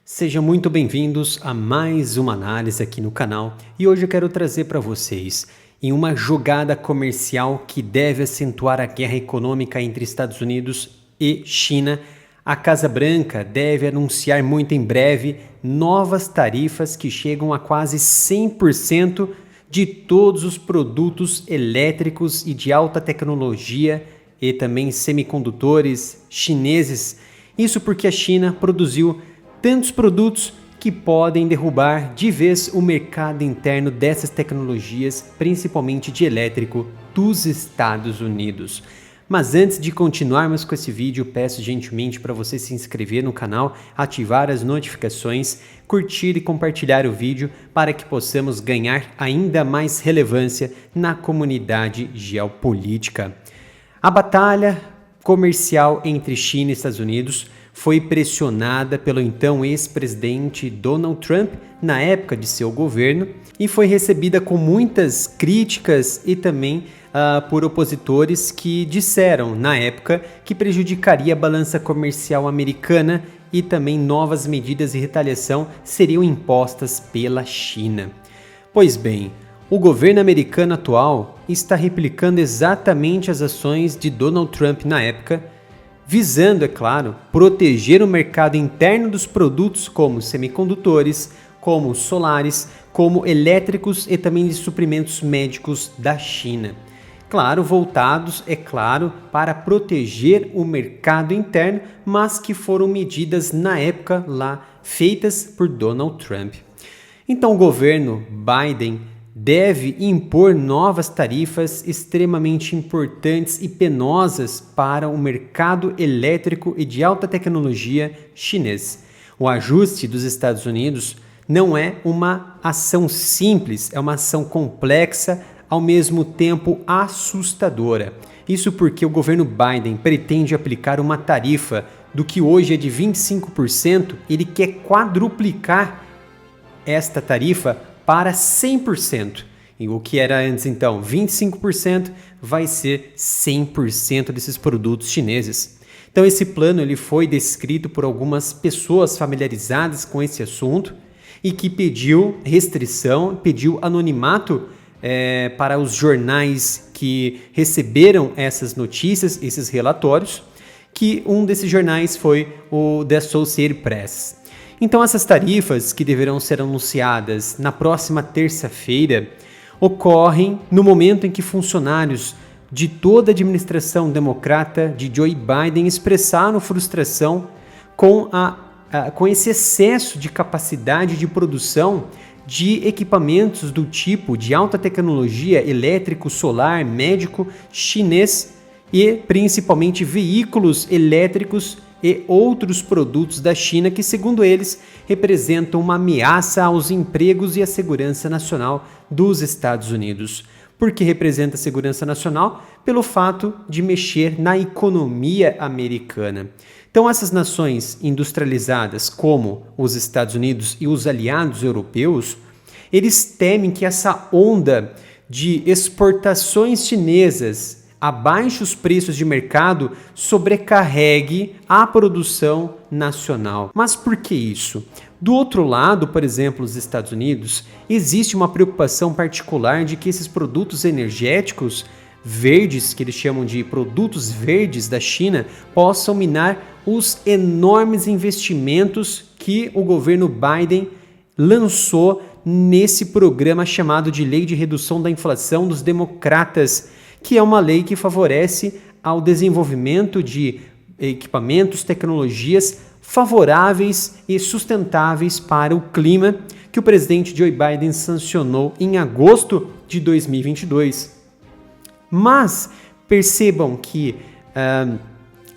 Sejam muito bem-vindos a mais uma análise aqui no canal e hoje eu quero trazer para vocês, em uma jogada comercial que deve acentuar a guerra econômica entre Estados Unidos e China, a Casa Branca deve anunciar muito em breve novas tarifas que chegam a quase 100% de todos os produtos elétricos e de alta tecnologia e também semicondutores chineses. Isso porque a China produziu tantos produtos que podem derrubar de vez o mercado interno dessas tecnologias, principalmente de elétrico, dos Estados Unidos. Mas antes de continuarmos com esse vídeo, peço gentilmente para você se inscrever no canal, ativar as notificações, curtir e compartilhar o vídeo para que possamos ganhar ainda mais relevância na comunidade geopolítica. A batalha comercial entre China e Estados Unidos foi pressionada pelo então ex-presidente Donald Trump na época de seu governo e foi recebida com muitas críticas e também por opositores que disseram na época que prejudicaria a balança comercial americana e também novas medidas de retaliação seriam impostas pela China. Pois bem, o governo americano atual está replicando exatamente as ações de Donald Trump na época, visando, é claro, proteger o mercado interno dos produtos como semicondutores, como solares, como elétricos e também de suprimentos médicos da China. Claro, voltados, é claro, para proteger o mercado interno, mas que foram medidas na época lá feitas por Donald Trump. Então o governo Biden deve impor novas tarifas extremamente importantes e penosas para o mercado elétrico e de alta tecnologia chinês. O ajuste dos Estados Unidos não é uma ação simples, é uma ação complexa, ao mesmo tempo assustadora. Isso porque o governo Biden pretende aplicar uma tarifa do que hoje é de 25%, ele quer quadruplicar esta tarifa para 100%. E o que era antes, então, 25%, vai ser 100% desses produtos chineses. Então, esse plano ele foi descrito por algumas pessoas familiarizadas com esse assunto e que pediu restrição, pediu anonimato para os jornais que receberam essas notícias, esses relatórios, que um desses jornais foi o The Associated Press. Então essas tarifas, que deverão ser anunciadas na próxima terça-feira, ocorrem no momento em que funcionários de toda a administração democrata de Joe Biden expressaram frustração com esse excesso de capacidade de produção de equipamentos do tipo de alta tecnologia elétrico, solar, médico chinês e principalmente veículos elétricos e outros produtos da China que, segundo eles, representam uma ameaça aos empregos e à segurança nacional dos Estados Unidos. Por que representa a segurança nacional? Pelo fato de mexer na economia americana. Então, essas nações industrializadas, como os Estados Unidos e os aliados europeus, eles temem que essa onda de exportações chinesas a baixos preços de mercado sobrecarregue a produção nacional. Mas por que isso? Do outro lado, por exemplo, os Estados Unidos, existe uma preocupação particular de que esses produtos energéticos verdes, que eles chamam de produtos verdes da China, possam minar os enormes investimentos que o governo Biden lançou nesse programa chamado de Lei de Redução da Inflação dos Democratas, que é uma lei que favorece ao desenvolvimento de equipamentos, tecnologias favoráveis e sustentáveis para o clima, que o presidente Joe Biden sancionou em agosto de 2022. Mas percebam que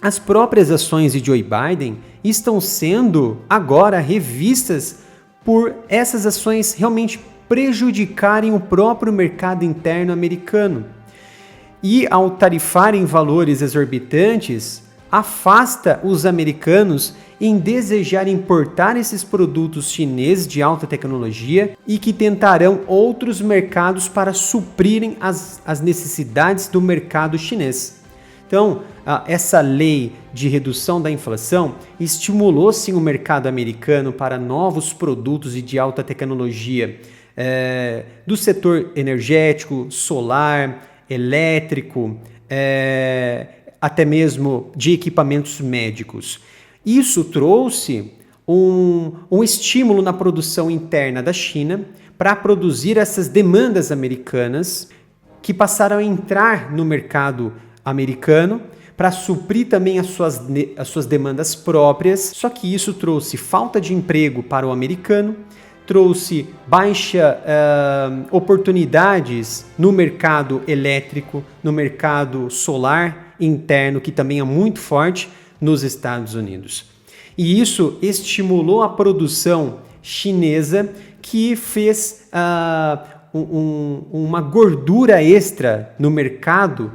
as próprias ações de Joe Biden estão sendo agora revistas por essas ações realmente prejudicarem o próprio mercado interno americano. E ao tarifarem valores exorbitantes, afasta os americanos em desejar importar esses produtos chineses de alta tecnologia e que tentarão outros mercados para suprirem as necessidades do mercado chinês. Então, essa lei de redução da inflação estimulou sim o mercado americano para novos produtos e de alta tecnologia do setor energético, solar, elétrico, até mesmo de equipamentos médicos. Isso trouxe um estímulo na produção interna da China para produzir essas demandas americanas que passaram a entrar no mercado americano para suprir também as suas demandas próprias, só que isso trouxe falta de emprego para o americano, trouxe baixa oportunidades no mercado elétrico, no mercado solar interno, que também é muito forte nos Estados Unidos. E isso estimulou a produção chinesa, que fez uma gordura extra no mercado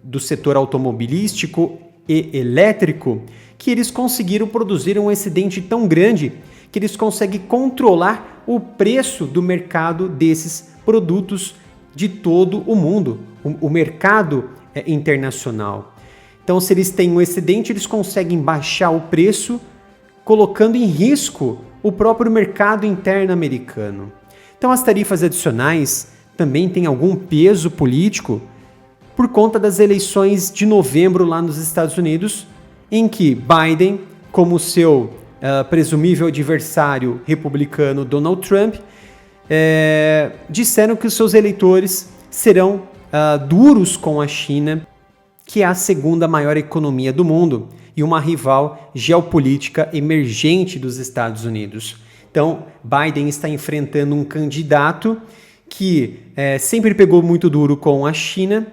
do setor automobilístico e elétrico, que eles conseguiram produzir um excedente tão grande que eles conseguem controlar o preço do mercado desses produtos de todo o mundo, o mercado internacional. Então, se eles têm um excedente, eles conseguem baixar o preço, colocando em risco o próprio mercado interno americano. Então, as tarifas adicionais também têm algum peso político por conta das eleições de novembro lá nos Estados Unidos, em que Biden, como seu presumível adversário republicano Donald Trump, disseram que os seus eleitores serão duros com a China, que é a segunda maior economia do mundo e uma rival geopolítica emergente dos Estados Unidos. Então, Biden está enfrentando um candidato que sempre pegou muito duro com a China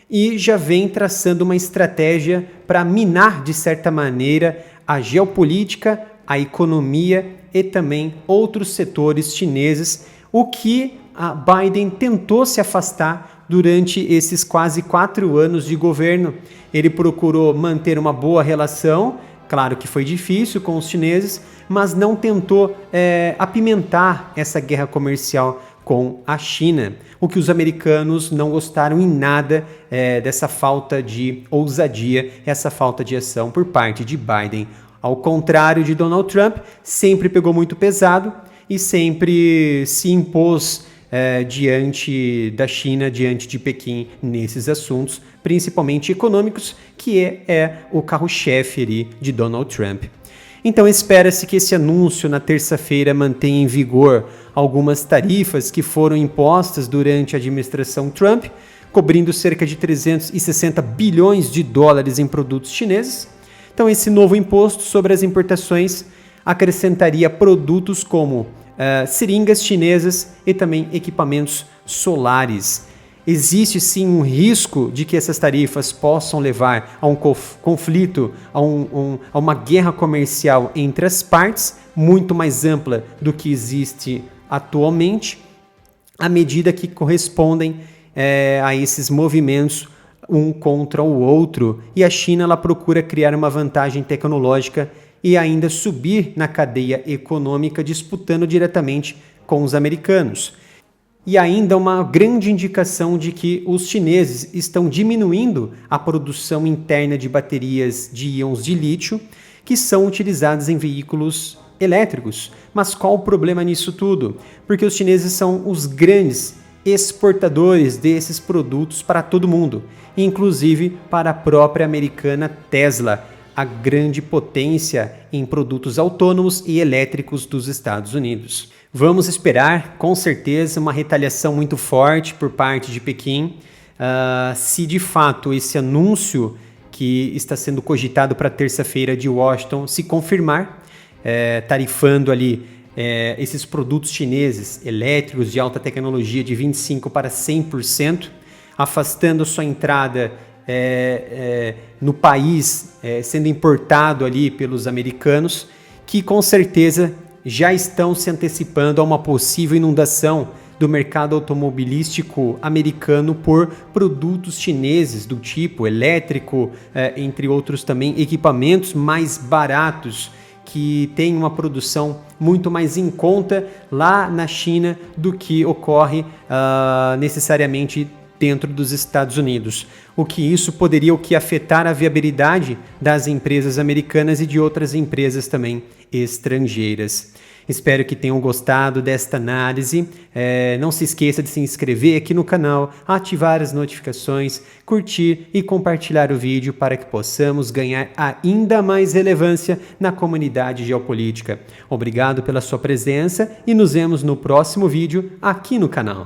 e já vem traçando uma estratégia para minar, de certa maneira, a geopolítica, a economia e também outros setores chineses, o que a Biden tentou se afastar durante esses quase 4 anos de governo. Ele procurou manter uma boa relação, claro que foi difícil com os chineses, mas não tentou apimentar essa guerra comercial com a China, o que os americanos não gostaram em nada dessa falta de ousadia, essa falta de ação por parte de Biden. Ao contrário de Donald Trump, sempre pegou muito pesado e sempre se impôs diante da China, diante de Pequim, nesses assuntos, principalmente econômicos, que é o carro-chefe ali de Donald Trump. Então espera-se que esse anúncio na terça-feira mantenha em vigor algumas tarifas que foram impostas durante a administração Trump, cobrindo cerca de 360 bilhões de dólares em produtos chineses. Então esse novo imposto sobre as importações acrescentaria produtos como seringas chinesas e também equipamentos solares. Existe sim um risco de que essas tarifas possam levar a um conflito, a uma guerra comercial entre as partes, muito mais ampla do que existe atualmente, à medida que correspondem a esses movimentos um contra o outro. E a China ela procura criar uma vantagem tecnológica e ainda subir na cadeia econômica, disputando diretamente com os americanos. E ainda uma grande indicação de que os chineses estão diminuindo a produção interna de baterias de íons de lítio, que são utilizadas em veículos elétricos. Mas qual o problema nisso tudo? Porque os chineses são os grandes exportadores desses produtos para todo mundo, inclusive para a própria americana Tesla, a grande potência em produtos autônomos e elétricos dos Estados Unidos. Vamos esperar, com certeza, uma retaliação muito forte por parte de Pequim, se de fato esse anúncio que está sendo cogitado para terça-feira de Washington se confirmar, tarifando ali esses produtos chineses elétricos de alta tecnologia de 25% para 100%, afastando sua entrada no país, sendo importado ali pelos americanos, que com certeza já estão se antecipando a uma possível inundação do mercado automobilístico americano por produtos chineses do tipo elétrico, entre outros também equipamentos mais baratos, que tem uma produção muito mais em conta lá na China do que ocorre necessariamente dentro dos Estados Unidos, o que isso poderia afetar a viabilidade das empresas americanas e de outras empresas também estrangeiras. Espero que tenham gostado desta análise. Não se esqueça de se inscrever aqui no canal, ativar as notificações, curtir e compartilhar o vídeo para que possamos ganhar ainda mais relevância na comunidade geopolítica. Obrigado pela sua presença e nos vemos no próximo vídeo aqui no canal.